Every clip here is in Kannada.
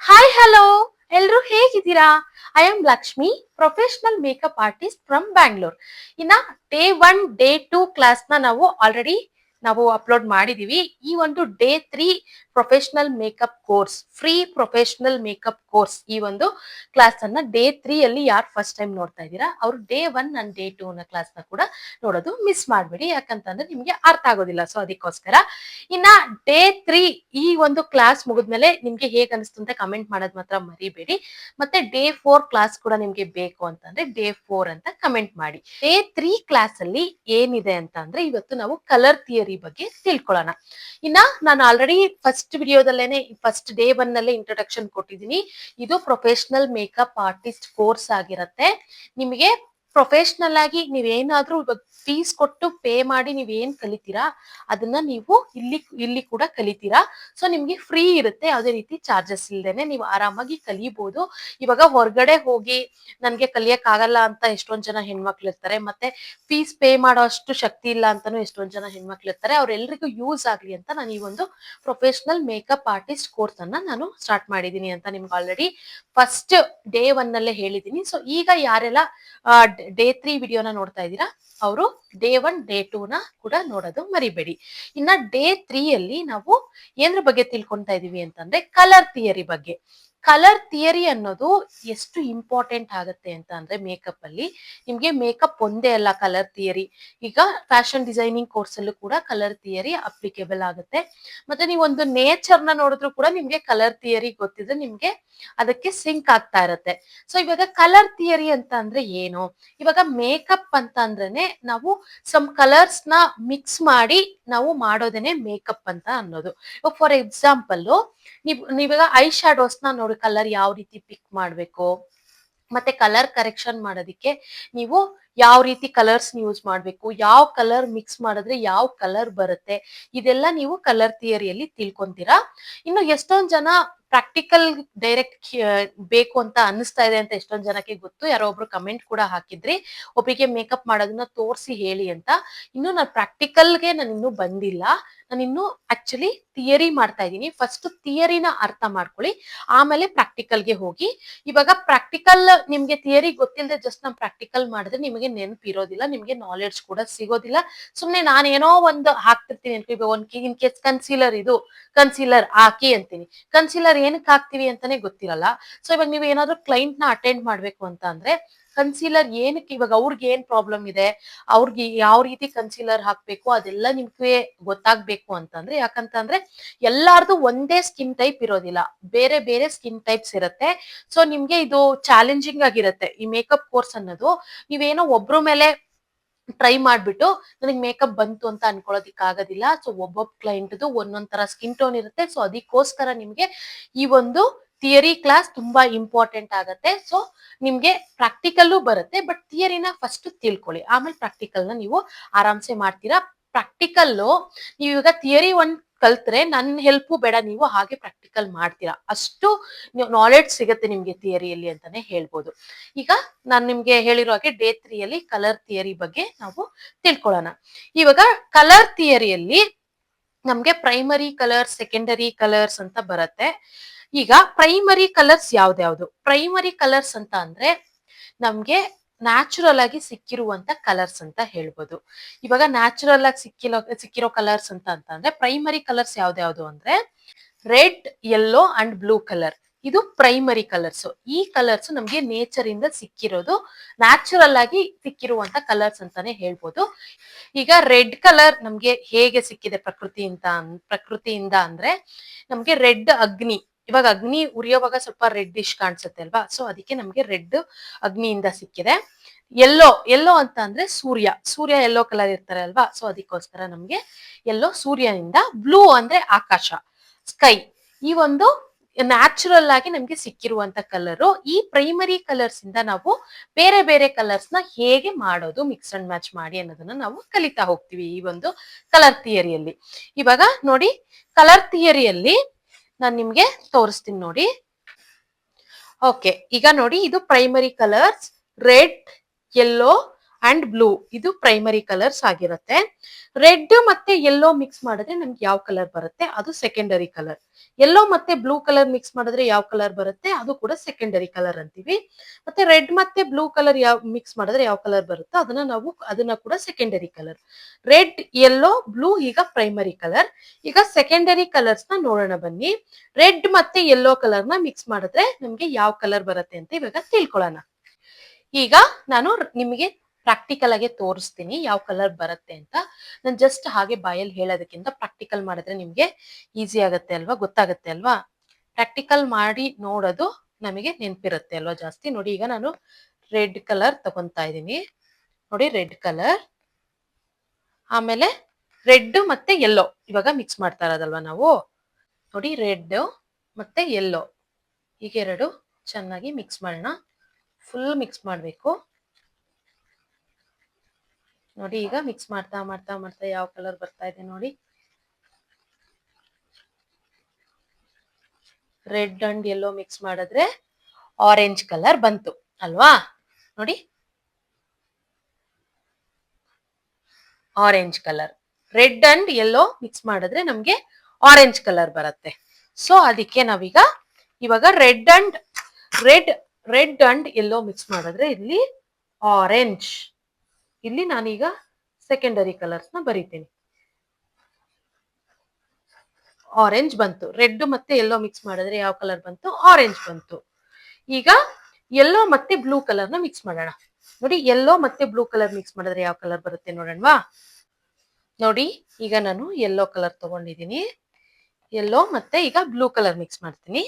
ಹಾಯ್ ಹಲೋ, ಎಲ್ರು ಹೇಗಿದ್ದೀರಾ? I am Lakshmi, professional makeup artist from Bangalore. ಇನ್ನ ಡೇ 1 ಡೇ 2 ಕ್ಲಾಸ್ ನ ನಾವು ಅಪ್ಲೋಡ್ ಮಾಡಿದೀವಿ. ಈ ಒಂದು day 3 professional makeup course, free professional makeup course, ಈ ಒಂದು ಕ್ಲಾಸ್ ಅನ್ನ ಡೇ 3 ಅಲ್ಲಿ ಯಾರು ಫಸ್ಟ್ ಟೈಮ್ ನೋಡ್ತಾ ಇದ್ದೀರಾ ಅವರು ಡೇ 1 ಅಂಡ್ ಡೇ 2 ನ ಕ್ಲಾಸ್ ನ ಕೂಡ ನೋಡೋದು ಮಿಸ್ ಮಾಡ್ಬೇಡಿ, ಯಾಕಂತಂದ್ರೆ ನಿಮ್ಗೆ ಅರ್ಥ ಆಗೋದಿಲ್ಲ. ಸೊ ಅದಕ್ಕೋಸ್ಕರ ಇನ್ನ ಡೇ 3 ಈ ಒಂದು ಕ್ಲಾಸ್ ಮುಗಿದ್ಮೇಲೆ ನಿಮ್ಗೆ ಹೇಗ್ ಅನಿಸ್ತು ಅಂತ ಕಮೆಂಟ್ ಮಾಡೋದ್ ಮಾತ್ರ ಮರಿಬೇಡಿ. ಮತ್ತೆ ಡೇ 4 ಕ್ಲಾಸ್ ಕೂಡ ನಿಮ್ಗೆ ಬೇಕು ಅಂತಂದ್ರೆ ಡೇ 4 ಅಂತ ಕಮೆಂಟ್ ಮಾಡಿ. ಡೇ 3 ಕ್ಲಾಸ್ ಅಲ್ಲಿ ಏನಿದೆ ಅಂತ ಅಂದ್ರೆ ಇವತ್ತು ನಾವು ಕಲರ್ ಥಿಯರಿ ಬಗ್ಗೆ ತಿಳ್ಕೊಳ್ಳೋಣ. ಇನ್ನ ನಾನು ಆಲ್ರೆಡಿ ಫಸ್ಟ್ ವಿಡಿಯೋದಲ್ಲೇನೆ ಫಸ್ಟ್ ಡೇ 1 ನಲ್ಲೇ ಇಂಟ್ರೊಡಕ್ಷನ್ ಕೊಟ್ಟಿದ್ದೀನಿ. ಇದು ಪ್ರೊಫೆಷನಲ್ ಮೇಕಪ್ ಆರ್ಟಿಸ್ಟ್ ಕೋರ್ಸ್ ಆಗಿರತ್ತೆ. ನಿಮಗೆ ಪ್ರೊಫೆಷನಲ್ ಆಗಿ ನೀವೇನಾದ್ರೂ ಇವಾಗ ಫೀಸ್ ಕೊಟ್ಟು ಪೇ ಮಾಡಿ ನೀವೇನ್ ಕಲಿತೀರಾ ಅದನ್ನ ನೀವು ಇಲ್ಲಿ ಕೂಡ ಕಲಿತೀರಾ. ಸೊ ನಿಮ್ಗೆ ಫ್ರೀ ಇರುತ್ತೆ, ಯಾವುದೇ ರೀತಿ ಚಾರ್ಜಸ್ ಇಲ್ದೇನೆ ನೀವು ಆರಾಮಾಗಿ ಕಲಿಬಹುದು. ಇವಾಗ ಹೊರಗಡೆ ಹೋಗಿ ನನ್ಗೆ ಕಲಿಯಕ್ ಆಗಲ್ಲ ಅಂತ ಎಷ್ಟೊಂದ್ ಜನ ಹೆಣ್ಮಕ್ಳು ಇರ್ತಾರೆ, ಮತ್ತೆ ಫೀಸ್ ಪೇ ಮಾಡೋ ಅಷ್ಟು ಶಕ್ತಿ ಇಲ್ಲ ಅಂತಾನು ಎಷ್ಟೊಂದ್ ಜನ ಹೆಣ್ಮಕ್ಳು ಇರ್ತಾರೆ. ಅವ್ರೆಲ್ರಿಗೂ ಯೂಸ್ ಆಗ್ಲಿ ಅಂತ ನಾನು ಈ ಒಂದು ಪ್ರೊಫೆಷನಲ್ ಮೇಕಪ್ ಆರ್ಟಿಸ್ಟ್ ಕೋರ್ಸ್ ಅನ್ನ ನಾನು ಸ್ಟಾರ್ಟ್ ಮಾಡಿದೀನಿ ಅಂತ ನಿಮ್ಗೆ ಆಲ್ರೆಡಿ ಫಸ್ಟ್ ಡೇ 1 ನಲ್ಲೇ ಹೇಳಿದೀನಿ. ಸೊ ಈಗ ಯಾರೆಲ್ಲ ಡೇ 3 ವಿಡಿಯೋನ ನೋಡ್ತಾ ಇದ್ದೀರಾ ಅವರು ಡೇ 1 ಡೇ 2 ನ ಕೂಡ ನೋಡೋದು ಮರಿಬೇಡಿ. ಇನ್ನ ಡೇ 3 ಅಲ್ಲಿ ನಾವು ಏನ್ರ ಬಗ್ಗೆ ತಿಳ್ಕೊಂತಾ ಇದೀವಿ ಅಂತಂದ್ರೆ ಕಲರ್ ಥಿಯರಿ ಬಗ್ಗೆ. ಕಲರ್ ಥಿಯರಿ ಅನ್ನೋದು ಎಷ್ಟು ಇಂಪಾರ್ಟೆಂಟ್ ಆಗುತ್ತೆ ಅಂತ ಅಂದ್ರೆ ಮೇಕಪ್ ಅಲ್ಲಿ, ನಿಮ್ಗೆ ಮೇಕಪ್ ಒಂದೇ ಅಲ್ಲ ಕಲರ್ ಥಿಯರಿ. ಈಗ ಫ್ಯಾಷನ್ ಡಿಸೈನಿಂಗ್ ಕೋರ್ಸ್ ಅಲ್ಲೂ ಕೂಡ ಕಲರ್ ಥಿಯರಿ ಅಪ್ಲಿಕೇಬಲ್ ಆಗುತ್ತೆ. ಮತ್ತೆ ನೀವು ಒಂದು ನೇಚರ್ ನ ನೋಡಿದ್ರು ಕೂಡ ನಿಮ್ಗೆ ಕಲರ್ ಥಿಯರಿ ಗೊತ್ತಿದ್ರೆ ನಿಮ್ಗೆ ಅದಕ್ಕೆ ಸಿಂಕ್ ಆಗ್ತಾ ಇರತ್ತೆ. ಸೊ ಇವಾಗ ಕಲರ್ ಥಿಯರಿ ಅಂತ ಅಂದ್ರೆ ಏನು? ಇವಾಗ ಮೇಕಪ್ ಅಂತ ಅಂದ್ರೇನೆ ನಾವು ಸಮ್ ಕಲರ್ಸ್ ನ ಮಿಕ್ಸ್ ಮಾಡಿ ನಾವು ಮಾಡೋದೇನೆ ಮೇಕಪ್ ಅಂತ ಅನ್ನೋದು. ಫಾರ್ ಎಕ್ಸಾಂಪಲ್ ನೀವಾಗ ಐ ಶಾಡೋಸ್ ನ ನೋಡಿ ಕಲರ್ ಯಾವ ರೀತಿ ಪಿಕ್ ಮಾಡ್ಬೇಕು, ಮತ್ತೆ ಕಲರ್ ಕರೆಕ್ಷನ್ ಮಾಡೋದಿಕ್ಕೆ ನೀವು ಯಾವ ರೀತಿ ಕಲರ್ಸ್ ಯೂಸ್ ಮಾಡ್ಬೇಕು, ಯಾವ ಕಲರ್ ಮಿಕ್ಸ್ ಮಾಡಿದ್ರೆ ಯಾವ ಕಲರ್ ಬರುತ್ತೆ, ಇದೆಲ್ಲ ನೀವು ಕಲರ್ ಥಿಯರಿಯಲ್ಲಿ ತಿಳ್ಕೊಂತೀರಾ. ಇನ್ನು ಎಷ್ಟೊಂದ್ ಜನ ಪ್ರಾಕ್ಟಿಕಲ್ ಡೈರೆಕ್ಟ್ ಬೇಕು ಅಂತ ಅನಿಸ್ತಾ ಇದೆ ಅಂತ ಎಷ್ಟೊಂದ್ ಜನಕ್ಕೆ ಗೊತ್ತು. ಯಾರೋ ಒಬ್ರು ಕಮೆಂಟ್ ಕೂಡ ಹಾಕಿದ್ರಿ ಒಬ್ಬರಿಗೆ ಮೇಕಪ್ ಮಾಡೋದನ್ನ ತೋರಿಸಿ ಹೇಳಿ ಅಂತ. ಇನ್ನು ನಾನು ಪ್ರಾಕ್ಟಿಕಲ್ಗೆ ನಾನು ಇನ್ನೂ ಬಂದಿಲ್ಲ, ನಾನು ಇನ್ನು ಆಕ್ಚುಲಿ ಥಿಯರಿ ಮಾಡ್ತಾ ಇದ್ದೀನಿ. ಫಸ್ಟ್ ಥಿಯರಿನ ಅರ್ಥ ಮಾಡ್ಕೊಳ್ಳಿ, ಆಮೇಲೆ ಪ್ರಾಕ್ಟಿಕಲ್ಗೆ ಹೋಗಿ. ಇವಾಗ ಪ್ರಾಕ್ಟಿಕಲ್ ನಿಮ್ಗೆ ಥಿಯರಿ ಗೊತ್ತಿಲ್ಲದೆ ಜಸ್ಟ್ ನಾವು ಪ್ರಾಕ್ಟಿಕಲ್ ಮಾಡಿದ್ರೆ ನಿಮಗೆ ನೆನಪಿರೋದಿಲ್ಲ, ನಿಮ್ಗೆ ನಾಲೆಡ್ಜ್ ಕೂಡ ಸಿಗೋದಿಲ್ಲ. ಸುಮ್ನೆ ನಾನೇನೋ ಒಂದು ಹಾಕ್ತಿರ್ತೀನಿ ಅನ್ಕೋ, ಇನ್ ಕೇಸ್ ಕನ್ಸೀಲರ್ ಹಾಕಿ ಅಂತೀನಿ, ಕನ್ಸೀಲರ್ ಏನಕ್ಕೆ ಹಾಕ್ತಿವಿ ಅಂತಾನೆ ಗೊತ್ತಿರಲ್ಲ. ಸೊ ಇವಾಗ ನೀವು ಏನಾದ್ರು ಕ್ಲೈಂಟ್ ನ ಅಟೆಂಡ್ ಮಾಡ್ಬೇಕು ಅಂತ ಅಂದ್ರೆ ಕನ್ಸೀಲರ್ ಏನಕ್ಕೆ, ಇವಾಗ ಅವ್ರಿಗೆ ಏನ್ ಪ್ರಾಬ್ಲಮ್ ಇದೆ, ಅವ್ರಿಗೆ ಯಾವ ರೀತಿ ಕನ್ಸೀಲರ್ ಹಾಕ್ಬೇಕು ಅದೆಲ್ಲ ನಿಮ್ಗೆ ಗೊತ್ತಾಗ್ಬೇಕು ಅಂತಂದ್ರೆ, ಯಾಕಂತಂದ್ರೆ ಎಲ್ಲಾರ್ದು ಒಂದೇ ಸ್ಕಿನ್ ಟೈಪ್ ಇರೋದಿಲ್ಲ, ಬೇರೆ ಬೇರೆ ಸ್ಕಿನ್ ಟೈಪ್ಸ್ ಇರುತ್ತೆ. ಸೊ ನಿಮ್ಗೆ ಇದು ಚಾಲೆಂಜಿಂಗ್ ಆಗಿರುತ್ತೆ ಈ ಮೇಕಪ್ ಕೋರ್ಸ್ ಅನ್ನೋದು. ನೀವೇನೋ ಒಬ್ರ ಮೇಲೆ ಟ್ರೈ ಮಾಡ್ಬಿಟ್ಟು ನನಗೆ ಮೇಕಪ್ ಬಂತು ಅಂತ ಅನ್ಕೊಳ್ಳೋದಿಕ್ ಆಗೋದಿಲ್ಲ. ಸೊ ಒಬ್ಬೊಬ್ಬ ಕ್ಲೈಂಟ್ದು ಒಂದೊಂದ್ ತರ ಸ್ಕಿನ್ ಟೋನ್ ಇರುತ್ತೆ. ಸೊ ಅದಕ್ಕೋಸ್ಕರ ನಿಮ್ಗೆ ಈ ಒಂದು ಥಿಯರಿ ಕ್ಲಾಸ್ ತುಂಬಾ ಇಂಪಾರ್ಟೆಂಟ್ ಆಗತ್ತೆ. ಸೊ ನಿಮ್ಗೆ ಪ್ರಾಕ್ಟಿಕಲ್ಲು ಬರುತ್ತೆ, ಬಟ್ ಥಿಯರಿನ ಫಸ್ಟ್ ತಿಳ್ಕೊಳ್ಳಿ, ಆಮೇಲೆ ಪ್ರಾಕ್ಟಿಕಲ್ ನ ನೀವು ಆರಾಮ್ಸೆ ಮಾಡ್ತೀರಾ. ಪ್ರಾಕ್ಟಿಕಲ್ಲು ನೀವು ಈಗ ಥಿಯರಿ ಒಂದ್ ಕಲ್ತ್ರೆ ನನ್ನ ಹೆಲ್ಪು ಬೇಡ, ನೀವು ಹಾಗೆ ಪ್ರಾಕ್ಟಿಕಲ್ ಮಾಡ್ತೀರಾ, ಅಷ್ಟು ನಾಲೆಡ್ಜ್ ಸಿಗತ್ತೆ ನಿಮ್ಗೆ ಥಿಯರಿಯಲ್ಲಿ ಅಂತಾನೆ ಹೇಳ್ಬೋದು. ಈಗ ನಾನು ನಿಮ್ಗೆ ಹೇಳಿರೋ ಹಾಗೆ ಡೇ 3 ಅಲ್ಲಿ ಕಲರ್ ಥಿಯರಿ ಬಗ್ಗೆ ನಾವು ತಿಳ್ಕೊಳ್ಳೋಣ. ಇವಾಗ ಕಲರ್ ಥಿಯರಿಯಲ್ಲಿ ನಮ್ಗೆ ಪ್ರೈಮರಿ ಕಲರ್ಸ್, ಸೆಕೆಂಡರಿ ಕಲರ್ಸ್ ಅಂತ ಬರುತ್ತೆ. ಈಗ ಪ್ರೈಮರಿ ಕಲರ್ಸ್ ಯಾವ್ದ್ಯಾವ್ದು? ಪ್ರೈಮರಿ ಕಲರ್ಸ್ ಅಂತ ಅಂದ್ರೆ ನಮ್ಗೆ ನ್ಯಾಚುರಲ್ ಆಗಿ ಸಿಕ್ಕಿರುವಂತ ಕಲರ್ಸ್ ಅಂತ ಹೇಳ್ಬೋದು. ಇವಾಗ ನ್ಯಾಚುರಲ್ ಆಗಿ ಸಿಕ್ಕಿರೋ ಕಲರ್ಸ್ ಅಂತ ಅಂದ್ರೆ ಪ್ರೈಮರಿ ಕಲರ್ಸ್ ಯಾವ್ದ್ಯಾವ್ದು ಅಂದ್ರೆ red, yellow and blue colour, ಇದು ಪ್ರೈಮರಿ ಕಲರ್ಸ್. ಈ ಕಲರ್ಸ್ ನಮ್ಗೆ ನೇಚರ್ ಇಂದ ಸಿಕ್ಕಿರೋದು, ನ್ಯಾಚುರಲ್ ಆಗಿ ಸಿಕ್ಕಿರುವಂತ ಕಲರ್ಸ್ ಅಂತಾನೆ ಹೇಳ್ಬೋದು. ಈಗ ರೆಡ್ ಕಲರ್ ನಮ್ಗೆ ಹೇಗೆ ಸಿಕ್ಕಿದೆ ಪ್ರಕೃತಿಯಿಂದ ಅಂದ್ರೆ ನಮ್ಗೆ ರೆಡ್ ಅಗ್ನಿ, ಇವಾಗ ಅಗ್ನಿ ಉರಿಯೋವಾಗ ಸ್ವಲ್ಪ ರೆಡ್ ಇಶ್ ಕಾಣಿಸುತ್ತೆ ಅಲ್ವಾ, ಸೊ ಅದಕ್ಕೆ ನಮ್ಗೆ ರೆಡ್ ಅಗ್ನಿಯಿಂದ ಸಿಕ್ಕಿದೆ. ಯೆಲ್ಲೋ ಅಂತ ಅಂದ್ರೆ ಸೂರ್ಯ ಯೆಲ್ಲೋ ಕಲರ್ ಇರ್ತಾರೆ ಅಲ್ವಾ, ಸೊ ಅದಕ್ಕೋಸ್ಕರ ನಮ್ಗೆ ಯೆಲ್ಲೋ ಸೂರ್ಯನಿಂದ. ಬ್ಲೂ ಅಂದ್ರೆ ಆಕಾಶ, ಸ್ಕೈ. ಈ ಒಂದು ನ್ಯಾಚುರಲ್ ಆಗಿ ನಮ್ಗೆ ಸಿಕ್ಕಿರುವಂತ ಕಲರು. ಈ ಪ್ರೈಮರಿ ಕಲರ್ಸ್ ಇಂದ ನಾವು ಬೇರೆ ಬೇರೆ ಕಲರ್ಸ್ ನ ಹೇಗೆ ಮಾಡೋದು ಮಿಕ್ಸ್ ಅಂಡ್ ಮ್ಯಾಚ್ ಮಾಡಿ ಅನ್ನೋದನ್ನ ನಾವು ಕಲಿತಾ ಹೋಗ್ತೀವಿ ಈ ಒಂದು ಕಲರ್ ಥಿಯರಿಯಲ್ಲಿ. ಇವಾಗ ನೋಡಿ, ಕಲರ್ ಥಿಯರಿಯಲ್ಲಿ ನಾನು ನಿಮ್ಗೆ ತೋರಿಸ್ತೀನಿ ನೋಡಿ. ಓಕೆ, ಈಗ ನೋಡಿ ಇದು primary colours red, yellow and blue ಇದು ಪ್ರೈಮರಿ ಕಲರ್ಸ್ ಆಗಿರುತ್ತೆ. ರೆಡ್ ಮತ್ತೆ ಯೆಲ್ಲೋ ಮಿಕ್ಸ್ ಮಾಡಿದ್ರೆ ನಮ್ಗೆ ಯಾವ ಕಲರ್ ಬರುತ್ತೆ ಅದು ಸೆಕೆಂಡರಿ ಕಲರ್. ಯೆಲ್ಲೋ ಮತ್ತೆ ಬ್ಲೂ ಕಲರ್ ಮಿಕ್ಸ್ ಮಾಡಿದ್ರೆ ಯಾವ ಕಲರ್ ಬರುತ್ತೆ ಅದು ಕೂಡ ಸೆಕೆಂಡರಿ ಕಲರ್ ಅಂತೀವಿ. ಮತ್ತೆ ರೆಡ್ ಮತ್ತೆ ಬ್ಲೂ ಕಲರ್ ಯಾವ ಮಿಕ್ಸ್ ಮಾಡಿದ್ರೆ ಯಾವ ಕಲರ್ ಬರುತ್ತೋ ಅದನ್ನ ಕೂಡ secondary colour. Red yellow blue ಈಗ ಪ್ರೈಮರಿ ಕಲರ್. ಈಗ ಸೆಕೆಂಡರಿ ಕಲರ್ಸ್ ನ ನೋಡೋಣ ಬನ್ನಿ. ರೆಡ್ ಮತ್ತೆ ಯೆಲ್ಲೋ ಕಲರ್ ನ ಮಿಕ್ಸ್ ಮಾಡಿದ್ರೆ ನಮ್ಗೆ ಯಾವ ಕಲರ್ ಬರುತ್ತೆ ಅಂತ ಇವಾಗ ತಿಳ್ಕೊಳ್ಳೋಣ. ಈಗ ನಾನು ನಿಮಗೆ ಪ್ರಾಕ್ಟಿಕಲ್ ಆಗಿ ತೋರಿಸ್ತೀನಿ ಯಾವ ಕಲರ್ ಬರುತ್ತೆ ಅಂತ. ನಾನು ಜಸ್ಟ್ ಹಾಗೆ ಬಾಯಲ್ಲಿ ಹೇಳೋದಕ್ಕಿಂತ ಪ್ರಾಕ್ಟಿಕಲ್ ಮಾಡಿದ್ರೆ ನಿಮ್ಗೆ ಈಸಿ ಆಗುತ್ತೆ ಅಲ್ವಾ, ಗೊತ್ತಾಗುತ್ತೆ ಅಲ್ವಾ. ಪ್ರಾಕ್ಟಿಕಲ್ ಮಾಡಿ ನೋಡೋದು ನಮಗೆ ನೆನಪಿರುತ್ತೆ ಅಲ್ವಾ ಜಾಸ್ತಿ. ನೋಡಿ ಈಗ ನಾನು ರೆಡ್ ಕಲರ್ ತಗೊಂತಾ ಇದ್ದೀನಿ. ನೋಡಿ ರೆಡ್ ಕಲರ್, ಆಮೇಲೆ ರೆಡ್ ಮತ್ತೆ ಯೆಲ್ಲೋ ಇವಾಗ ಮಿಕ್ಸ್ ಮಾಡ್ತಾ ಇರೋದಲ್ವಾ ನಾವು. ನೋಡಿ ರೆಡ್ ಮತ್ತೆ ಯೆಲ್ಲೋ ಈಗ ಎರಡು ಚೆನ್ನಾಗಿ ಮಿಕ್ಸ್ ಮಾಡೋಣ. ಫುಲ್ ಮಿಕ್ಸ್ ಮಾಡಬೇಕು. ನೋಡಿ ಈಗ ಮಿಕ್ಸ್ ಮಾಡ್ತಾ ಮಾಡ್ತಾ ಮಾಡ್ತಾ ಯಾವ ಕಲರ್ ಬರ್ತಾ ಇದೆ ನೋಡಿ. ರೆಡ್ ಅಂಡ್ ಯೆಲ್ಲೋ ಮಿಕ್ಸ್ ಮಾಡಿದ್ರೆ ಆರೆಂಜ್ ಕಲರ್ ಬಂತು ಅಲ್ವಾ. ನೋಡಿ orange colour. Red and yellow mix ಮಾಡಿದ್ರೆ ನಮ್ಗೆ ಆರೆಂಜ್ ಕಲರ್ ಬರುತ್ತೆ. ಸೊ ಅದಕ್ಕೆ ನಾವೀಗ ಇವಾಗ ರೆಡ್ ಅಂಡ್ ಯೆಲ್ಲೋ ಮಿಕ್ಸ್ ಮಾಡಿದ್ರೆ ಇಲ್ಲಿ ಆರೆಂಜ್. ಇಲ್ಲಿ ನಾನೀಗ ಸೆಕೆಂಡರಿ ಕಲರ್ಸ್ ನ ಬರೀತೀನಿ. ಆರೆಂಜ್ ಬಂತು. ರೆಡ್ ಮತ್ತೆ ಯೆಲ್ಲೋ ಮಿಕ್ಸ್ ಮಾಡಿದ್ರೆ ಯಾವ ಕಲರ್ ಬಂತು? ಆರೆಂಜ್ ಬಂತು. ಈಗ ಯೆಲ್ಲೋ ಮತ್ತೆ ಬ್ಲೂ ಕಲರ್ ನ ಮಿಕ್ಸ್ ಮಾಡೋಣ. ನೋಡಿ ಯೆಲ್ಲೋ ಮತ್ತೆ ಬ್ಲೂ ಕಲರ್ ಮಿಕ್ಸ್ ಮಾಡಿದ್ರೆ ಯಾವ ಕಲರ್ ಬರುತ್ತೆ ನೋಡೋಣವಾ. ನೋಡಿ ಈಗ ನಾನು ಯೆಲ್ಲೋ ಕಲರ್ ತಗೊಂಡಿದ್ದೀನಿ. ಯೆಲ್ಲೋ ಮತ್ತೆ ಈಗ ಬ್ಲೂ ಕಲರ್ ಮಿಕ್ಸ್ ಮಾಡ್ತೀನಿ.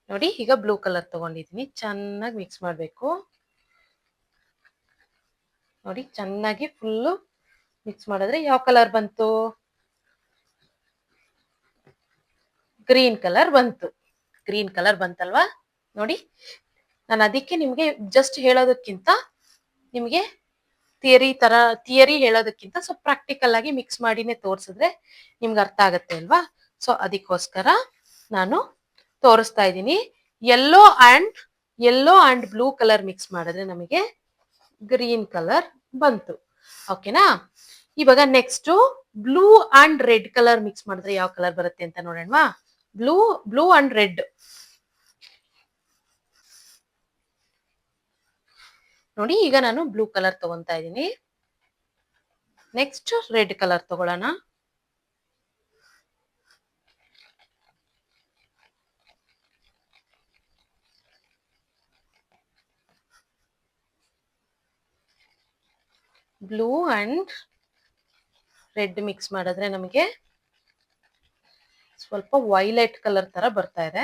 ನೋಡಿ ಈಗ ಬ್ಲೂ ಕಲರ್ ತಗೊಂಡಿದ್ದೀನಿ. ಚೆನ್ನಾಗಿ ಮಿಕ್ಸ್ ಮಾಡಬೇಕು. ನೋಡಿ ಚೆನ್ನಾಗಿ ಫುಲ್ಲು ಮಿಕ್ಸ್ ಮಾಡಿದ್ರೆ ಯಾವ ಕಲರ್ ಬಂತು? ಗ್ರೀನ್ ಕಲರ್ ಬಂತು. ಗ್ರೀನ್ ಕಲರ್ ಬಂತಲ್ವಾ. ನೋಡಿ ನಾನು ಅದಕ್ಕೆ ನಿಮ್ಗೆ ಜಸ್ಟ್ ಹೇಳೋದಕ್ಕಿಂತ ನಿಮ್ಗೆ ಥಿಯರಿ ಹೇಳೋದಕ್ಕಿಂತ ಸ್ವಲ್ಪ ಪ್ರಾಕ್ಟಿಕಲ್ ಆಗಿ ಮಿಕ್ಸ್ ಮಾಡಿನೇ ತೋರಿಸಿದ್ರೆ ನಿಮ್ಗೆ ಅರ್ಥ ಆಗತ್ತೆ ಅಲ್ವಾ. ಸೊ ಅದಕ್ಕೋಸ್ಕರ ನಾನು ತೋರಿಸ್ತಾ ಇದ್ದೀನಿ. Yellow and blue colour mix ಮಾಡಿದ್ರೆ ನಮಗೆ ಗ್ರೀನ್ ಕಲರ್ ಬಂತು. ಓಕೆನಾ. ಇವಾಗ next blue and red colour mix ಮಾಡಿದ್ರೆ ಯಾವ ಕಲರ್ ಬರುತ್ತೆ ಅಂತ ನೋಡೋಣವಾ. Blue and red. ನೋಡಿ ಈಗ ನಾನು ಬ್ಲೂ ಕಲರ್ ತಗೊಂತಾ ಇದ್ದೀನಿ. ನೆಕ್ಸ್ಟ್ ರೆಡ್ ಕಲರ್ ತಗೊಳ್ಳೋಣ. ಬ್ಲೂ ಅಂಡ್ ರೆಡ್ ಮಿಕ್ಸ್ ಮಾಡಿದ್ರೆ ನಮಗೆ ಸ್ವಲ್ಪ ವೈಲೆಟ್ ಕಲರ್ ತರ ಬರ್ತಾ ಇದೆ.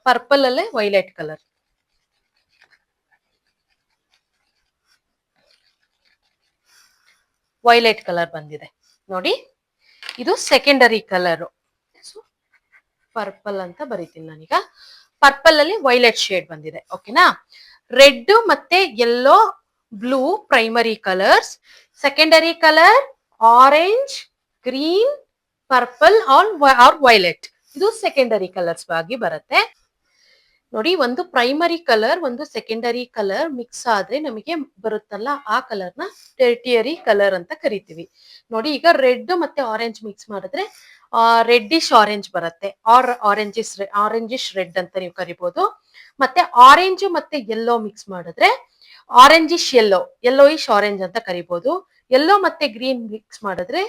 ಪರ್ಪಲ್ ಅಲ್ಲೇ ವೈಲೆಟ್ ಕಲರ್. ವೈಲೆಟ್ ಕಲರ್ ಬಂದಿದೆ ನೋಡಿ. ಇದು ಸೆಕೆಂಡರಿ ಕಲರ್. ಪರ್ಪಲ್ ಅಂತ ಬರೀತೀನಿ ನಾನೀಗ. ಪರ್ಪಲ್ ಅಲ್ಲಿ ವೈಲೆಟ್ ಶೇಡ್ ಬಂದಿದೆ. ಓಕೆನಾ. ರೆಡ್ ಮತ್ತೆ yellow blue primary colours. Secondary colour orange, green, purple or violet. ಇದು ಸೆಕೆಂಡರಿ ಕಲರ್ಸ್ ಆಗಿ ಬರುತ್ತೆ. ನೋಡಿ ಒಂದು ಪ್ರೈಮರಿ ಕಲರ್ ಒಂದು ಸೆಕೆಂಡರಿ ಕಲರ್ ಮಿಕ್ಸ್ ಆದ್ರೆ ನಮಗೆ ಬರುತ್ತಲ್ಲ ಆ ಕಲರ್ ನ ಟೆರ್ಟಿಯರಿ ಕಲರ್ ಅಂತ ಕರಿತೀವಿ. ನೋಡಿ ಈಗ ರೆಡ್ ಮತ್ತೆ ಆರೆಂಜ್ ಮಿಕ್ಸ್ ಮಾಡಿದ್ರೆ ರೆಡ್ಡಿಶ್ ಆರೆಂಜ್ ಬರುತ್ತೆ. ಆರೆಂಜಿಶ್ ರೆಡ್ ಅಂತ ನೀವು ಕರಿಬಹುದು. ಮತ್ತೆ ಆರೆಂಜ್ ಮತ್ತೆ ಯೆಲ್ಲೋ ಮಿಕ್ಸ್ ಮಾಡಿದ್ರೆ ಆರೆಂಜಿಶ್ ಯೆಲ್ಲೋಯಿಶ್ ಆರೆಂಜ್ ಅಂತ ಕರಿಬಹುದು. ಯೆಲ್ಲೋ ಮತ್ತೆ ಗ್ರೀನ್ ಮಿಕ್ಸ್ ಮಾಡಿದ್ರೆ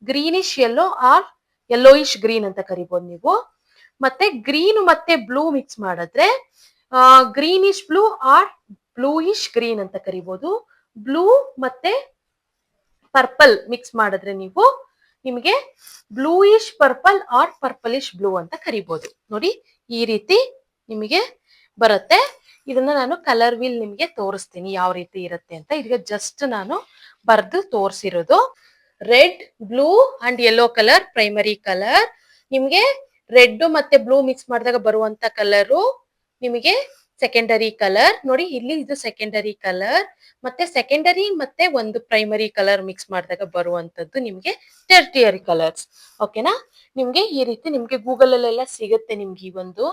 greenish yellow or yellowish green ಅಂತ ಕರಿಬಹುದು ನೀವು. ಮತ್ತೆ ಗ್ರೀನ್ ಮತ್ತೆ ಬ್ಲೂ ಮಿಕ್ಸ್ ಮಾಡಿದ್ರೆ greenish blue or bluish green ಅಂತ ಕರಿಬಹುದು. ಬ್ಲೂ ಮತ್ತೆ ಪರ್ಪಲ್ ಮಿಕ್ಸ್ ಮಾಡಿದ್ರೆ ನಿಮಗೆ bluish purple or purplish blue ಅಂತ ಕರಿಬಹುದು. ನೋಡಿ ಈ ರೀತಿ ನಿಮಗೆ ಬರುತ್ತೆ. ಇದನ್ನ ನಾನು ಕಲರ್ ವೀಲ್ ನಿಮಗೆ ತೋರಿಸ್ತೀನಿ ಯಾವ ರೀತಿ ಇರುತ್ತೆ ಅಂತ. ಈಗ ಜಸ್ಟ್ ನಾನು ಬರ್ದು ತೋರಿಸಿರೋದು. Red, blue and yellow colour primary colour. ನಿಮಗೆ ರೆಡ್ ಮತ್ತೆ ಬ್ಲೂ ಮಿಕ್ಸ್ ಮಾಡಿದಾಗ ಬರುವಂತ ಕಲರು ನಿಮಗೆ ಸೆಕೆಂಡರಿ ಕಲರ್. ನೋಡಿ ಇಲ್ಲಿ ಇದು ಸೆಕೆಂಡರಿ ಕಲರ್. ಮತ್ತೆ ಸೆಕೆಂಡರಿ ಮತ್ತೆ ಒಂದು ಪ್ರೈಮರಿ ಕಲರ್ ಮಿಕ್ಸ್ ಮಾಡಿದಾಗ ಬರುವಂತದ್ದು ನಿಮ್ಗೆ ಟೆರ್ಟಿಯರಿ ಕಲರ್ಸ್. ಓಕೆನಾ. ನಿಮ್ಗೆ ಈ ರೀತಿ ನಿಮ್ಗೆ ಗೂಗಲ್ ಅಲ್ಲೆಲ್ಲ ಸಿಗುತ್ತೆ ನಿಮ್ಗೆ ಈ ಒಂದು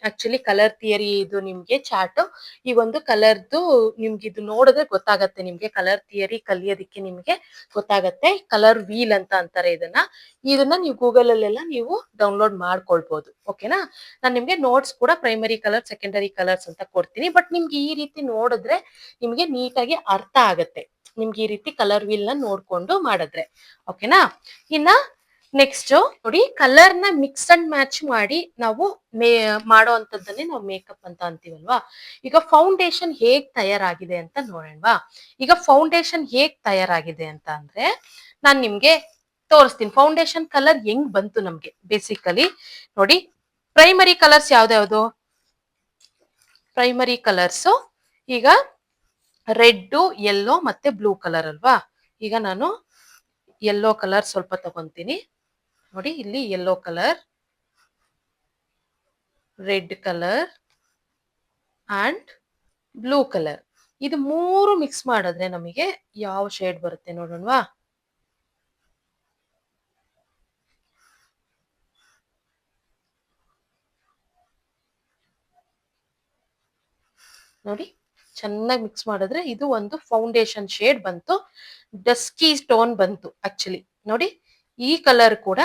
ಆಕ್ಚುಲಿ ಕಲರ್ ಥಿಯರಿ ಇದು ನಿಮ್ಗೆ ಚಾರ್ಟ್. ಈ ಒಂದು ಕಲರ್ದು ನಿಮ್ಗೆ ಇದು ನೋಡಿದ್ರೆ ಗೊತ್ತಾಗತ್ತೆ, ನಿಮ್ಗೆ ಕಲರ್ ಥಿಯರಿ ಕಲಿಯೋದಿಕ್ಕೆ ನಿಮ್ಗೆ ಗೊತ್ತಾಗತ್ತೆ. ಕಲರ್ ವೀಲ್ ಅಂತ ಅಂತಾರೆ ಇದನ್ನ ನೀವು ಗೂಗಲ್ ಅಲ್ಲೆಲ್ಲ ನೀವು ಡೌನ್ಲೋಡ್ ಮಾಡ್ಕೊಳ್ಬಹುದು. ಓಕೆನಾ? ನಾನು ನಿಮ್ಗೆ ನೋಟ್ಸ್ ಕೂಡ ಪ್ರೈಮರಿ ಕಲರ್ ಸೆಕೆಂಡರಿ ಕಲರ್ಸ್ ಅಂತ ಕೊಡ್ತೀನಿ. ಬಟ್ ನಿಮ್ಗೆ ಈ ರೀತಿ ನೋಡಿದ್ರೆ ನಿಮ್ಗೆ ನೀಟಾಗಿ ಅರ್ಥ ಆಗತ್ತೆ, ನಿಮ್ಗೆ ಈ ರೀತಿ ಕಲರ್ ವೀಲ್ ನ ನೋಡ್ಕೊಂಡು ಮಾಡಿದ್ರೆ. ಓಕೆನಾ? ಇನ್ನ ನೆಕ್ಸ್ಟ್ ನೋಡಿ, ಕಲರ್ ನ ಮಿಕ್ಸ್ ಅಂಡ್ ಮ್ಯಾಚ್ ಮಾಡಿ ನಾವು ಮಾಡೋ ಅಂತದ್ದನ್ನೇ ನಾವು ಮೇಕಪ್ ಅಂತ ಅಂತೀವಲ್ವಾ. ಈಗ ಫೌಂಡೇಶನ್ ಹೇಗ್ ತಯಾರಾಗಿದೆ ಅಂತ ನೋಡೋಣವಾ. ಈಗ ಫೌಂಡೇಶನ್ ಹೇಗ್ ತಯಾರಾಗಿದೆ ಅಂತ ಅಂದ್ರೆ ನಾನ್ ನಿಮ್ಗೆ ತೋರಿಸ್ತೀನಿ. ಫೌಂಡೇಶನ್ ಕಲರ್ ಹೆಂಗ್ ಬಂತು ನಮ್ಗೆ. ಬೇಸಿಕಲಿ ನೋಡಿ, ಪ್ರೈಮರಿ ಕಲರ್ಸ್ ಯಾವ್ದ್ಯಾವ್ದು? ಪ್ರೈಮರಿ ಕಲರ್ಸ್ ಈಗ ರೆಡ್, ಯೆಲ್ಲೋ ಮತ್ತೆ ಬ್ಲೂ ಕಲರ್ ಅಲ್ವಾ. ಈಗ ನಾನು ಯೆಲ್ಲೋ ಕಲರ್ ಸ್ವಲ್ಪ ತಗೊಂತೀನಿ. ನೋಡಿ, ಇಲ್ಲಿ yellow colour, red colour and blue colour, ಇದು ಮೂರು ಮಿಕ್ಸ್ ಮಾಡಿದ್ರೆ ನಮಗೆ ಯಾವ ಶೇಡ್ ಬರುತ್ತೆ ನೋಡೋಣವಾ. ನೋಡಿ, ಚೆನ್ನಾಗಿ ಮಿಕ್ಸ್ ಮಾಡಿದ್ರೆ ಇದು ಒಂದು ಫೌಂಡೇಶನ್ ಶೇಡ್ ಬಂತು, ಡಸ್ಕಿ ಸ್ಟೋನ್ ಬಂತು. ಆಕ್ಚುಲಿ ನೋಡಿ, ಈ ಕಲರ್ ಕೂಡ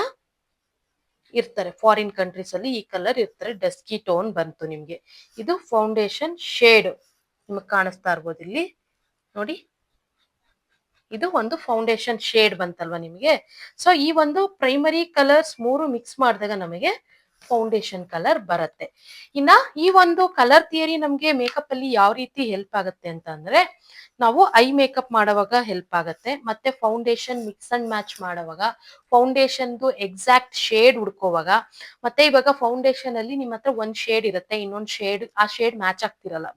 ಇರ್ತಾರೆ ಫಾರಿನ್ ಕಂಟ್ರೀಸ್ ಅಲ್ಲಿ, ಈ ಕಲರ್ ಇರ್ತಾರೆ, ಡಸ್ಕಿ ಟೋನ್ ಬಂತು ನಿಮ್ಗೆ. ಇದು ಫೌಂಡೇಶನ್ ಶೇಡ್ ನಿಮಗೆ ಕಾಣಿಸ್ತಾ ಇರ್ಬೋದು ಇಲ್ಲಿ ನೋಡಿ, ಇದು ಒಂದು ಫೌಂಡೇಶನ್ ಶೇಡ್ ಬಂತಲ್ವಾ ನಿಮಗೆ. ಸೊ ಈ ಒಂದು ಪ್ರೈಮರಿ ಕಲರ್ಸ್ ಮೂರು ಮಿಕ್ಸ್ ಮಾಡಿದಾಗ ನಮಗೆ ಫೌಂಡೇಶನ್ ಕಲರ್ ಬರುತ್ತೆ. ಇನ್ನ ಈ ಒಂದು ಕಲರ್ ಥಿಯರಿ ನಮ್ಗೆ ಮೇಕಪ್ ಅಲ್ಲಿ ಯಾವ ರೀತಿ ಹೆಲ್ಪ್ ಆಗುತ್ತೆ ಅಂತ ಅಂದ್ರೆ, ನಾವು ಐ ಮೇಕಪ್ ಮಾಡುವಾಗ ಹೆಲ್ಪ್ ಆಗುತ್ತೆ, ಮತ್ತೆ ಫೌಂಡೇಶನ್ ಮಿಕ್ಸ್ ಅಂಡ್ ಮ್ಯಾಚ್ ಮಾಡುವಾಗ, ಫೌಂಡೇಶನ್ದು ಎಕ್ಸಾಕ್ಟ್ ಶೇಡ್ ಹುಡ್ಕೋವಾಗ, ಮತ್ತೆ ಇವಾಗ ಫೌಂಡೇಶನ್ ಅಲ್ಲಿ ನಿಮ್ಮ ಹತ್ರ ಒಂದ್ ಶೇಡ್ ಇರುತ್ತೆ, ಇನ್ನೊಂದ್ ಶೇಡ್ ಆ ಶೇಡ್ ಮ್ಯಾಚ್ ಆಗ್ತಿರಲ್ಲ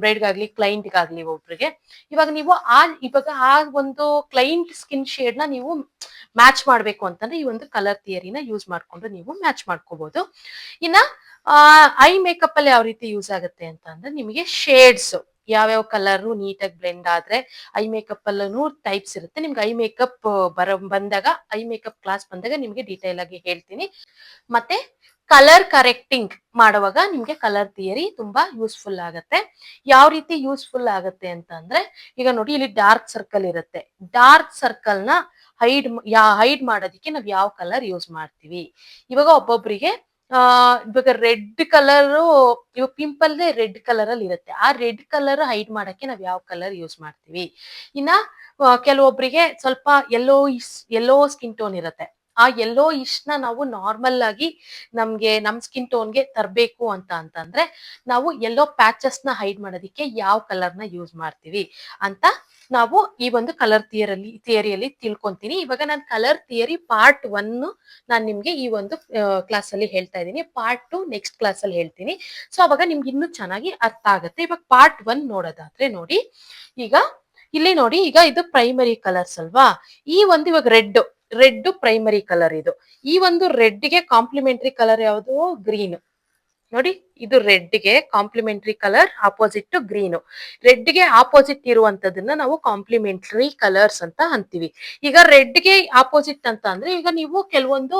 ಬ್ರೈಡ್ಗಾಗ್ಲಿ ಕ್ಲೈಂಟ್ಗಾಗ್ಲಿ ಒಬ್ರಿಗೆ. ಇವಾಗ ಆ ಒಂದು ಕ್ಲೈಂಟ್ ಸ್ಕಿನ್ ಶೇಡ್ ನ ನೀವು ಮ್ಯಾಚ್ ಮಾಡ್ಬೇಕು ಅಂತಂದ್ರೆ ಈ ಒಂದು ಕಲರ್ ಥಿಯರಿನ ಯೂಸ್ ಮಾಡ್ಕೊಂಡು ನೀವು ಮ್ಯಾಚ್ ಮಾಡ್ಕೋಬಹುದು. ಇನ್ನ ಐ ಮೇಕಪ್ ಅಲ್ಲಿ ಯಾವ ರೀತಿ ಯೂಸ್ ಆಗುತ್ತೆ ಅಂತ ಅಂದ್ರೆ, ನಿಮಗೆ ಶೇಡ್ಸ್ ಯಾವ್ಯಾವ ಕಲರ್ ನೀಟಾಗಿ ಬ್ಲೆಂಡ್ ಆದ್ರೆ, ಐ ಮೇಕಪ್ ಅಲ್ಲೂ ಟೈಪ್ಸ್ ಇರುತ್ತೆ. ನಿಮ್ಗೆ ಐ ಮೇಕಪ್ ಬಂದಾಗ, ಐ ಮೇಕಪ್ ಕ್ಲಾಸ್ ಬಂದಾಗ ನಿಮ್ಗೆ ಡೀಟೇಲ್ ಆಗಿ ಹೇಳ್ತೀನಿ. ಮತ್ತೆ ಕಲರ್ ಕರೆಕ್ಟಿಂಗ್ ಮಾಡುವಾಗ ನಿಮ್ಗೆ ಕಲರ್ ಥಿಯರಿ ತುಂಬಾ ಯೂಸ್ಫುಲ್ ಆಗತ್ತೆ. ಯಾವ ರೀತಿ ಯೂಸ್ಫುಲ್ ಆಗತ್ತೆ ಅಂತ ಅಂದ್ರೆ, ಈಗ ನೋಡಿ, ಇಲ್ಲಿ ಡಾರ್ಕ್ ಸರ್ಕಲ್ ಇರುತ್ತೆ, ಡಾರ್ಕ್ ಸರ್ಕಲ್ ನ ಹೈಡ್ ಮಾಡೋದಿಕ್ಕೆ ನಾವ್ ಯಾವ ಕಲರ್ ಯೂಸ್ ಮಾಡ್ತೀವಿ. ಇವಾಗ ಒಬ್ಬೊಬ್ರಿಗೆ ಇವಾಗ ರೆಡ್ ಕಲರ್, ಇವಾಗ ಪಿಂಪಲ್ ರೆಡ್ ಕಲರ್ ಅಲ್ಲಿ ಇರುತ್ತೆ, ಆ ರೆಡ್ ಕಲರ್ ಹೈಡ್ ಮಾಡಕ್ಕೆ ನಾವ್ ಯಾವ ಕಲರ್ ಯೂಸ್ ಮಾಡ್ತೀವಿ. ಇನ್ನ ಕೆಲವೊಬ್ರಿಗೆ ಸ್ವಲ್ಪ ಯೆಲ್ಲೋ ಸ್ಕಿನ್ ಟೋನ್ ಇರುತ್ತೆ, ಆ ಯೆಲ್ಲೋ ಇಶ್ನ ನಾವು ನಾರ್ಮಲ್ ಆಗಿ ನಮ್ ಸ್ಕಿನ್ ಟೋನ್ಗೆ ತರಬೇಕು ಅಂತಂದ್ರೆ ನಾವು ಯೆಲ್ಲೋ ಪ್ಯಾಚಸ್ ನ ಹೈಡ್ ಮಾಡೋದಿಕ್ಕೆ ಯಾವ ಕಲರ್ ನ ಯೂಸ್ ಮಾಡ್ತೀವಿ ಅಂತ ನಾವು ಈ ಒಂದು ಕಲರ್ ಥಿಯರಿಯಲ್ಲಿ ತಿಳ್ಕೊಂತೀನಿ. ಇವಾಗ ನಾನು ಕಲರ್ ಥಿಯರಿ ಪಾರ್ಟ್ 1 ನಾನು ನಿಮ್ಗೆ ಈ ಒಂದು ಕ್ಲಾಸ್ ಅಲ್ಲಿ ಹೇಳ್ತಾ ಇದ್ದೀನಿ. ಪಾರ್ಟ್ 2 ನೆಕ್ಸ್ಟ್ ಕ್ಲಾಸ್ ಅಲ್ಲಿ ಹೇಳ್ತೀನಿ. ಸೊ ಅವಾಗ ನಿಮ್ಗೆ ಇನ್ನೂ ಚೆನ್ನಾಗಿ ಅರ್ಥ ಆಗುತ್ತೆ. ಇವಾಗ ಪಾರ್ಟ್ 1 ನೋಡೋದಾದ್ರೆ ನೋಡಿ, ಈಗ ಇಲ್ಲಿ ನೋಡಿ, ಈಗ ಇದು ಪ್ರೈಮರಿ ಕಲರ್ಸ್ ಅಲ್ವಾ. ಈ ಒಂದು ಇವಾಗ ರೆಡ್ ಪ್ರೈಮರಿ ಕಲರ್ ಇದು. ಈ ಒಂದು ರೆಡ್ ಗೆ ಕಾಂಪ್ಲಿಮೆಂಟರಿ ಕಲರ್ ಯಾವುದು? ಗ್ರೀನ್. ನೋಡಿ, ಇದು ರೆಡ್ ಗೆ complementary colour, opposite green. Red ಗೆ ಆಪೋಸಿಟ್ ಇರುವಂತದನ್ನ ನಾವು ಕಾಂಪ್ಲಿಮೆಂಟರಿ ಕಲರ್ಸ್ ಅಂತ ಅಂತೀವಿ. ಈಗ ರೆಡ್ ಗೆ ಆಪೋಸಿಟ್ ಅಂತ ಅಂದ್ರೆ, ಈಗ ನೀವು ಕೆಲವೊಂದು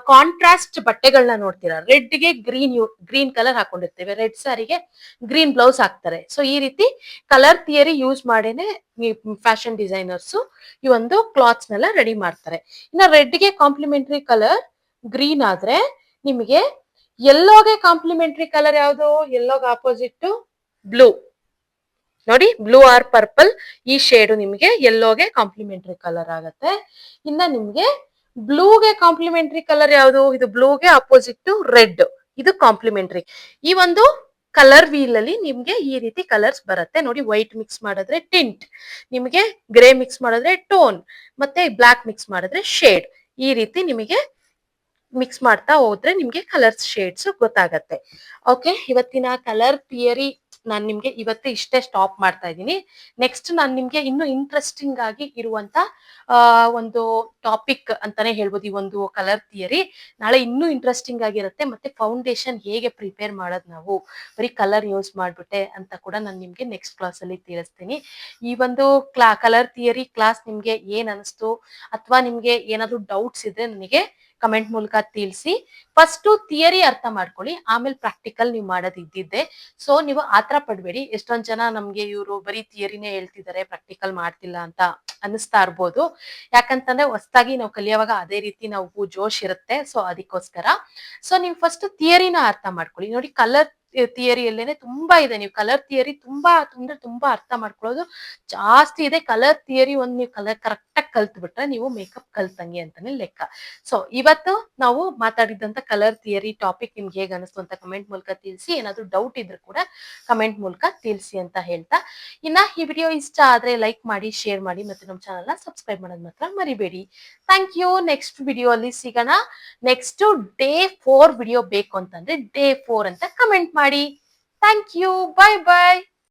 ಕಾಂಟ್ರಾಸ್ಟ್ ಬಟ್ಟೆಗಳನ್ನ ನೋಡ್ತೀರಾ, ರೆಡ್ ಗೆ ಗ್ರೀನ್ ಕಲರ್ ಹಾಕೊಂಡಿರ್ತೇವೆ, ರೆಡ್ ಸಾರಿಗೆ ಗ್ರೀನ್ ಬ್ಲೌಸ್ ಹಾಕ್ತಾರೆ. ಸೊ ಈ ರೀತಿ ಕಲರ್ ಥಿಯರಿ ಯೂಸ್ ಮಾಡೇನೆ ಫ್ಯಾಷನ್ ಡಿಸೈನರ್ಸ್ ಈ ಒಂದು ಕ್ಲಾತ್ಸ್ ನೆಲ್ಲ ರೆಡಿ ಮಾಡ್ತಾರೆ. ಇನ್ನ ರೆಡ್ ಗೆ ಕಾಂಪ್ಲಿಮೆಂಟರಿ ಕಲರ್ ಗ್ರೀನ್ ಆದ್ರೆ, ನಿಮಗೆ ಯೆಲ್ಲೋಗೆ ಕಾಂಪ್ಲಿಮೆಂಟರಿ ಕಲರ್ ಯಾವುದು? ಯೆಲ್ಲೋಗೆ ಆಪೋಸಿಟ್ ಬ್ಲೂ. ನೋಡಿ, ಬ್ಲೂ ಆರ್ ಪರ್ಪಲ್, ಈ ಶೇಡ್ ನಿಮ್ಗೆ ಯೆಲ್ಲೋಗೆ ಕಾಂಪ್ಲಿಮೆಂಟರಿ ಕಲರ್ ಆಗತ್ತೆ. ಇನ್ನ ನಿಮ್ಗೆ ಬ್ಲೂಗೆ ಕಾಂಪ್ಲಿಮೆಂಟರಿ ಕಲರ್ ಯಾವುದು? ಇದು ಬ್ಲೂಗೆ ಆಪೋಸಿಟ್ ರೆಡ್, ಇದು ಕಾಂಪ್ಲಿಮೆಂಟರಿ. ಈ ಒಂದು ಕಲರ್ ವೀಲ್ ಅಲ್ಲಿ ನಿಮ್ಗೆ ಈ ರೀತಿ ಕಲರ್ಸ್ ಬರುತ್ತೆ ನೋಡಿ. ವೈಟ್ ಮಿಕ್ಸ್ ಮಾಡಿದ್ರೆ ಟಿಂಟ್, ನಿಮಗೆ ಗ್ರೇ ಮಿಕ್ಸ್ ಮಾಡಿದ್ರೆ ಟೋನ್, ಮತ್ತೆ ಬ್ಲಾಕ್ ಮಿಕ್ಸ್ ಮಾಡಿದ್ರೆ ಶೇಡ್. ಈ ರೀತಿ ನಿಮಗೆ ಮಿಕ್ಸ್ ಮಾಡ್ತಾ ಹೋದ್ರೆ ನಿಮ್ಗೆ ಕಲರ್ಸ್ ಶೇಡ್ಸ್ ಗೊತ್ತಾಗತ್ತೆ. ಓಕೆ, ಇವತ್ತಿನ ಕಲರ್ ಥಿಯರಿ ನಾನು ನಿಮ್ಗೆ ಇವತ್ತು ಇಷ್ಟೇ ಸ್ಟಾಪ್ ಮಾಡ್ತಾ ಇದ್ದೀನಿ. ನೆಕ್ಸ್ಟ್ ನಾನು ನಿಮ್ಗೆ ಇನ್ನೂ ಇಂಟ್ರೆಸ್ಟಿಂಗ್ ಆಗಿ ಇರುವಂತ ಒಂದು ಟಾಪಿಕ್ ಅಂತಾನೆ ಹೇಳ್ಬೋದು ಈ ಒಂದು ಕಲರ್ ಥಿಯರಿ. ನಾಳೆ ಇನ್ನೂ ಇಂಟ್ರೆಸ್ಟಿಂಗ್ ಆಗಿರುತ್ತೆ. ಮತ್ತೆ ಫೌಂಡೇಶನ್ ಹೇಗೆ ಪ್ರಿಪೇರ್ ಮಾಡೋದು ನಾವು ಬರೀ ಕಲರ್ ಯೂಸ್ ಮಾಡ್ಬಿಟ್ಟೆ ಅಂತ ಕೂಡ ನಾನು ನಿಮ್ಗೆ ನೆಕ್ಸ್ಟ್ ಕ್ಲಾಸ್ ಅಲ್ಲಿ ತಿಳಿಸ್ತೀನಿ. ಈ ಒಂದು ಕಲರ್ ಥಿಯರಿ ಕ್ಲಾಸ್ ನಿಮ್ಗೆ ಏನ್ ಅನಿಸ್ತು ಅಥವಾ ನಿಮ್ಗೆ ಏನಾದ್ರು ಡೌಟ್ಸ್ ಇದ್ರೆ ನನಗೆ ಕಮೆಂಟ್ ಮೂಲಕ ತಿಳಿಸಿ. ಫಸ್ಟ್ ಥಿಯರಿ ಅರ್ಥ ಮಾಡ್ಕೊಳ್ಳಿ, ಆಮೇಲೆ ಪ್ರಾಕ್ಟಿಕಲ್ ನೀವು ಮಾಡೋದು ಇದ್ದಿದ್ದೆ. ಸೊ ನೀವು ಆತರ ಪಡ್ಬೇಡಿ. ಎಷ್ಟೊಂದ್ ಜನ ನಮ್ಗೆ ಇವರು ಬರೀ ಥಿಯರಿನೇ ಹೇಳ್ತಿದ್ದಾರೆ ಪ್ರಾಕ್ಟಿಕಲ್ ಮಾಡ್ತಿಲ್ಲ ಅಂತ ಅನಿಸ್ತಾ ಇರ್ಬೋದು. ಯಾಕಂತಂದ್ರೆ ಹೊಸದಾಗಿ ನಾವು ಕಲಿಯುವಾಗ ಅದೇ ರೀತಿ ನಾವು ಜೋಶ್ ಇರುತ್ತೆ. ಸೊ ಅದಕ್ಕೋಸ್ಕರ ಸೊ ನೀವು ಫಸ್ಟ್ ಥಿಯರಿನ ಅರ್ಥ ಮಾಡ್ಕೊಳ್ಳಿ. ನೋಡಿ ಕಲರ್ ಥಿಯರಿಯಲ್ಲೇನೆ ತುಂಬಾ ಇದೆ. ನೀವು ಕಲರ್ ಥಿಯರಿ ತುಂಬಾ ಅಂದ್ರೆ ತುಂಬಾ ಅರ್ಥ ಮಾಡ್ಕೊಳ್ಳೋದು ಜಾಸ್ತಿ ಇದೆ. ಕಲರ್ ಥಿಯರಿ ಒಂದ್ ನೀವು ಕಲರ್ ಕರೆಕ್ಟ್ ಆಗಿ ಕಲ್ತ್ ಬಿಟ್ರೆ ನೀವು ಮೇಕಪ್ ಕಲ್ತಂಗೆ ಅಂತಾನೆ ಲೆಕ್ಕ. ಸೊ ಇವತ್ತು ನಾವು ಮಾತಾಡಿದಂತ ಕಲರ್ ಥಿಯರಿ ಟಾಪಿಕ್ ನಿಮ್ಗೆ ಹೇಗೆ ಅನಿಸ್ತು ಅಂತ ಕಮೆಂಟ್ ಮೂಲಕ ತಿಳಿಸಿ. ಏನಾದ್ರು ಡೌಟ್ ಇದ್ರೆ ಕೂಡ ಕಮೆಂಟ್ ಮೂಲಕ ತಿಳಿಸಿ ಅಂತ ಹೇಳ್ತಾ, ಇನ್ನ ಈ ವಿಡಿಯೋ ಇಷ್ಟ ಆದ್ರೆ ಲೈಕ್ ಮಾಡಿ, ಶೇರ್ ಮಾಡಿ, ಮತ್ತೆ ನಮ್ಮ ಚಾನಲ್ ನ ಸಬ್ಸ್ಕ್ರೈಬ್ ಮಾಡೋದ್ ಮಾತ್ರ ಮರಿಬೇಡಿ. Thank you. ನೆಕ್ಸ್ಟ್ ವಿಡಿಯೋ ಅಲ್ಲಿ ಸಿಗೋಣ. ನೆಕ್ಸ್ಟ್ ಡೇ 4 ವಿಡಿಯೋ ಬೇಕು ಅಂತಂದ್ರೆ ಡೇ 4 ಅಂತ ಕಮೆಂಟ್ ಮಾಡಿ. Thank you. Bye by.